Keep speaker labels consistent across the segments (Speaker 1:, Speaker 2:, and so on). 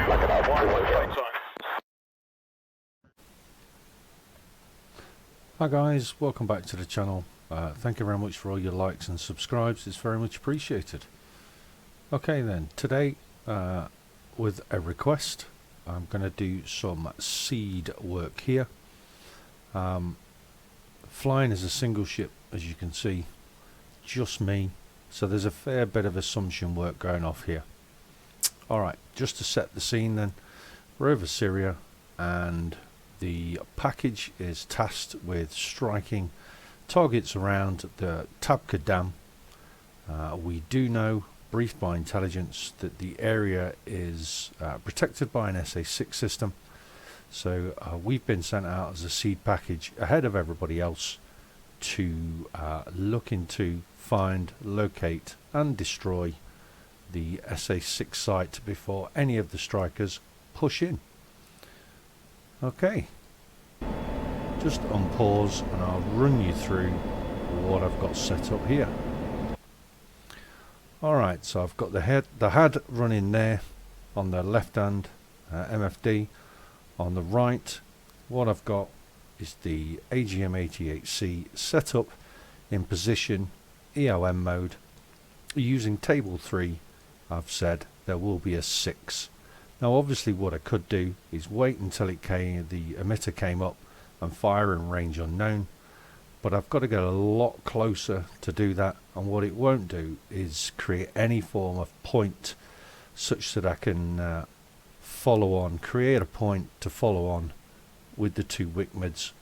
Speaker 1: Hi guys, welcome back to the channel. Thank you very much for all your likes and subscribes, it's very much appreciated. Okay then, today with a request, I'm going to do some seed work here. Flying as a single ship, as you can see, just me, so there's a fair bit of assumption work going off here. Alright, just to set the scene then, we're over Syria and the package is tasked with striking targets around the Tabqa Dam. We do know, briefed by intelligence, that the area is protected by an SA-6 system. So we've been sent out as a seed package ahead of everybody else to look into, find, locate and destroy the SA-6 site before any of the strikers push in. Okay, just unpause and I'll run you through what I've got set up here. Alright, so I've got the HAD running there on the left hand, MFD. On the right, what I've got is the AGM-88C set up in position, EOM mode. Using table 3, I've said there will be a 6. Now obviously what I could do is wait until the emitter came up and fire in range unknown, but I've got to get a lot closer to do that, and what it won't do is create any form of point such that I can follow on, create a point to follow on with the two WICMEDs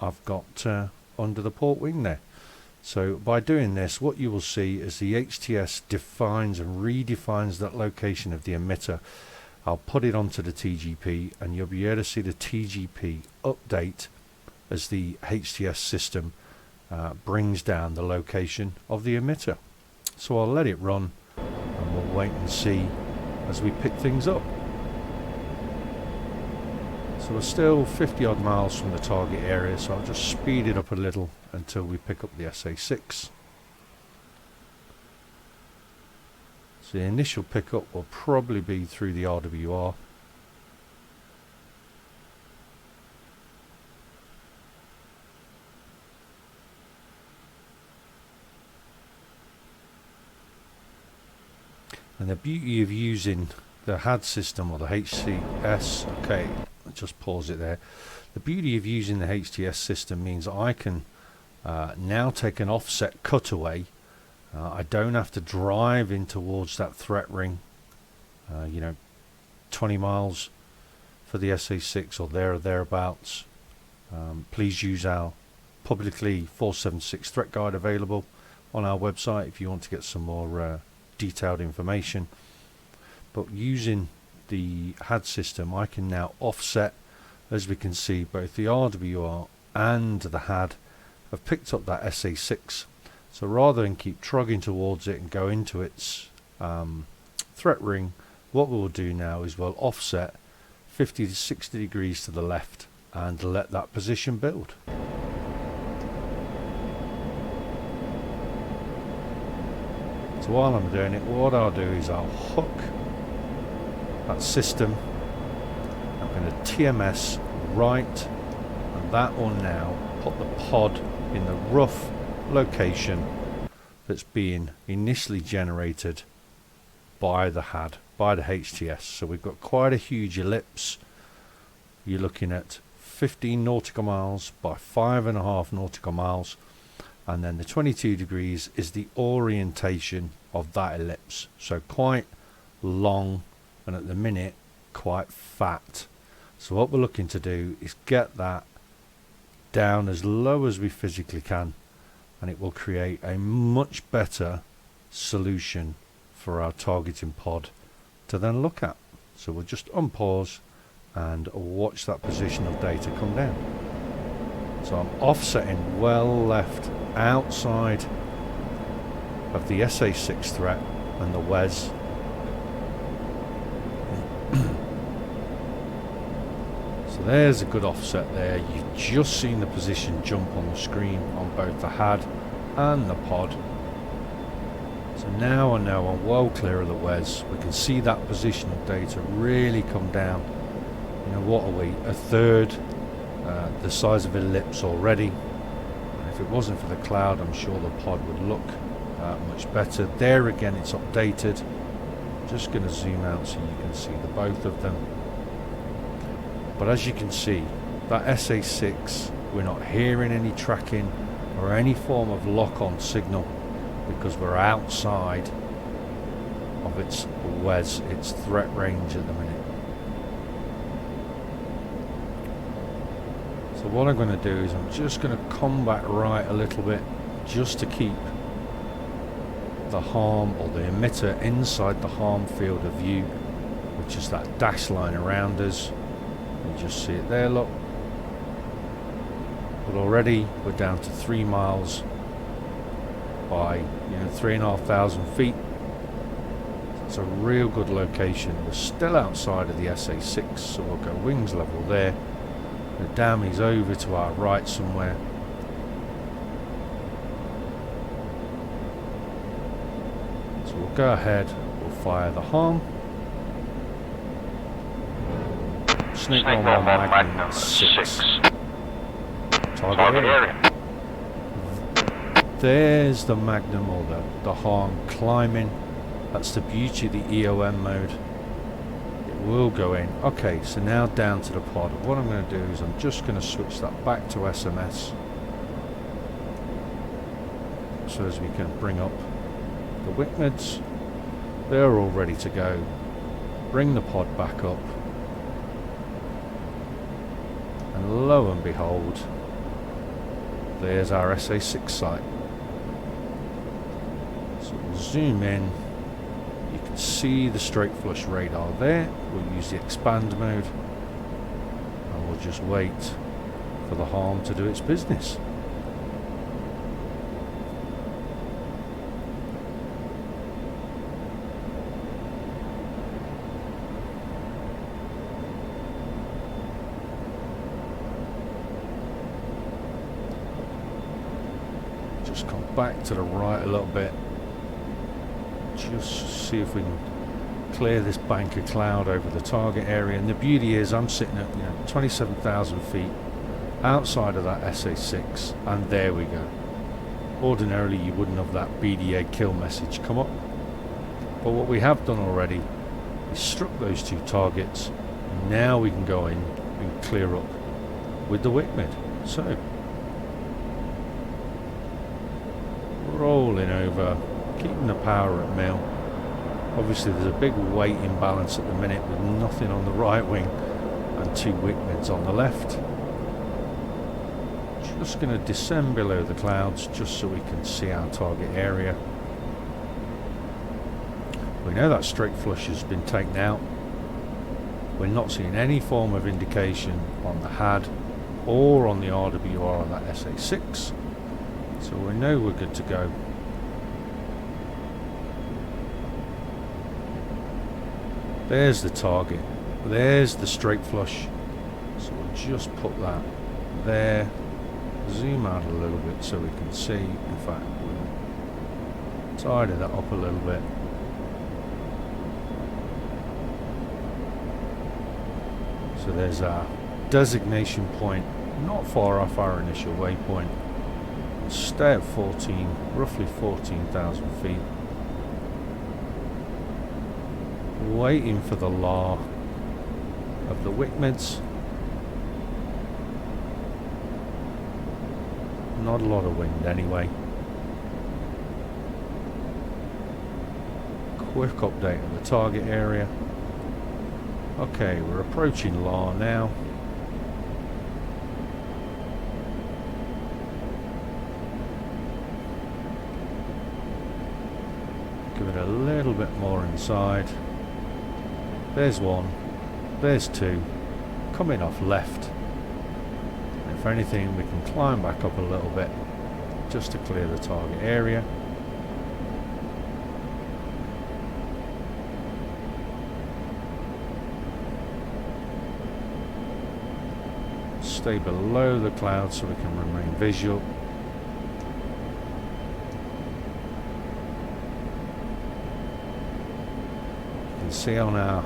Speaker 1: I've got under the port wing there. So by doing this, what you will see is the HTS defines and redefines that location of the emitter. I'll put it onto the TGP and you'll be able to see the TGP update as the HTS system brings down the location of the emitter. So I'll let it run and we'll wait and see as we pick things up. So we're still 50 odd miles from the target area, so I'll just speed it up a little until we pick up the SA-6. So the initial pickup will probably be through the RWR. And the beauty of using the HAD system or the HCS, okay, I'll just pause it there. The beauty of using the HTS system means I can now take an offset cutaway. I don't have to drive in towards that threat ring, 20 miles for the SA-6 or there or thereabouts. Please use our publicly 476 threat guide available on our website if you want to get some more detailed information. But using the HAD system, I can now offset. As we can see, both the RWR and the HAD have picked up that SA-6. So rather than keep trudging towards it and go into its threat ring, what we'll do now is we'll offset 50 to 60 degrees to the left and let that position build. So while I'm doing it, what I'll do is I'll hook that system. I'm going to TMS right, and that will now put the pod in the rough location that's being initially generated by the HAD, by the HTS. So we've got quite a huge ellipse. You're looking at 15 nautical miles by 5.5 nautical miles, and then the 22 degrees is the orientation of that ellipse. So quite long, and at the minute quite fat. So what we're looking to do is get that down as low as we physically can, and it will create a much better solution for our targeting pod to then look at. So we'll just unpause and watch that position of data come down. So I'm offsetting well left outside of the SA-6 threat and the WES. So there's a good offset there. You've just seen the position jump on the screen on both the HAD and the pod. So So now I know I'm well clear of the WES. We can see that positional data really come down. You know, what are we? A third the size of ellipse already. And if it wasn't for the cloud, I'm sure the pod would look much better. There again, it's updated. Just going to zoom out so you can see the both of them. But as you can see, that SA6, we're not hearing any tracking or any form of lock-on signal because we're outside of its WES, its threat range at the minute. So what I'm going to do is I'm just going to come back right a little bit just to keep the harm or the emitter inside the harm field of view, which is that dash line around us. You just see it there, look. But already we're down to 3 miles by 3,500 feet. It's a real good location. We're still outside of the SA6, so we'll go wings level there. The dam is over to our right somewhere. So we'll go ahead, we'll fire the harm. Snake normal Magnum 6. Target area. There's the Magnum or the harm climbing. That's the beauty of the EOM mode. It will go in. Okay, so now down to the pod. What I'm going to do is I'm just going to switch that back to SMS so as we can bring up the WICMEDs. They're all ready to go. Bring the pod back up. And lo and behold, there's our SA6 site. So we'll zoom in. You can see the straight flush radar there. We'll use the expand mode and we'll just wait for the harm to do its business. Just come back to the right a little bit. Just see if we can clear this bank of cloud over the target area. And the beauty is I'm sitting at 27,000 feet outside of that SA6, and there we go. Ordinarily you wouldn't have that BDA kill message come up, but what we have done already is struck those two targets. Now we can go in and clear up with the WICMED. So rolling over, keeping the power at mil. Obviously there's a big weight imbalance at the minute with nothing on the right wing and two WICMEDs on the left. Just going to descend below the clouds just so we can see our target area. We know that straight flush has been taken out. We're not seeing any form of indication on the HAD or on the RWR on that SA6, so we know we're good to go. There's the target, there's the straight flush, so we'll just put that there, zoom out a little bit so we can see. In fact, we'll tidy that up a little bit. So there's our designation point, not far off our initial waypoint. We'll stay at 14, roughly 14,000 feet. Waiting for the law of the WICMEDs. Not a lot of wind anyway. Quick update of the target area. Okay, we're approaching law now. Give it a little bit more inside. There's one, there's two, coming off left. If anything, we can climb back up a little bit just to clear the target area. Stay below the clouds so we can remain visual. see on our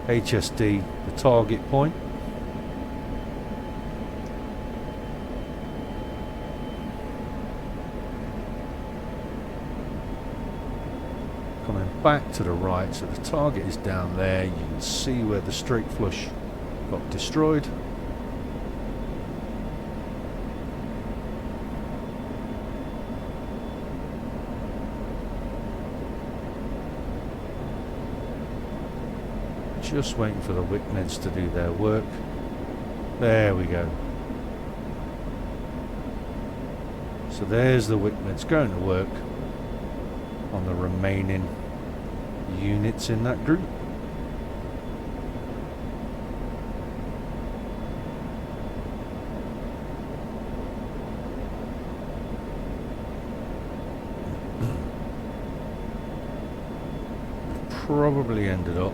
Speaker 1: HSD the target point. Coming back to the right, so the target is down there. You can see where the straight flush got destroyed. Just waiting for the Wickneds to do their work. There we go. So there's the Wickneds going to work on the remaining units in that group. Probably ended up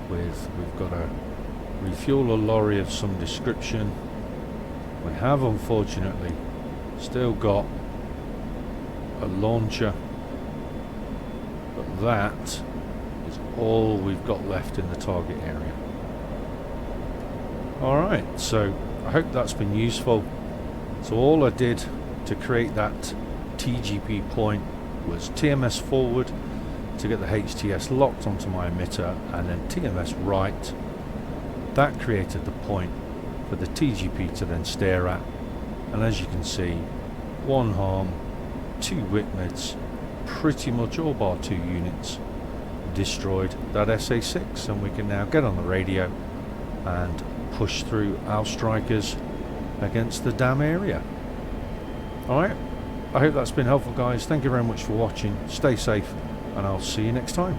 Speaker 1: with, we've got to refuel a lorry of some description. We have unfortunately still got a launcher, but that is all we've got left in the target area. Alright, so I hope that's been useful. So all I did to create that TGP point was TMS forward to get the HTS locked onto my emitter, and then TMS right. That created the point for the TGP to then stare at, and as you can see, one harm, two Wickneds, pretty much all bar 2 units destroyed that SA6, and we can now get on the radio and push through our strikers against the dam area. Alright, I hope that's been helpful guys. Thank you very much for watching. Stay safe and I'll see you next time.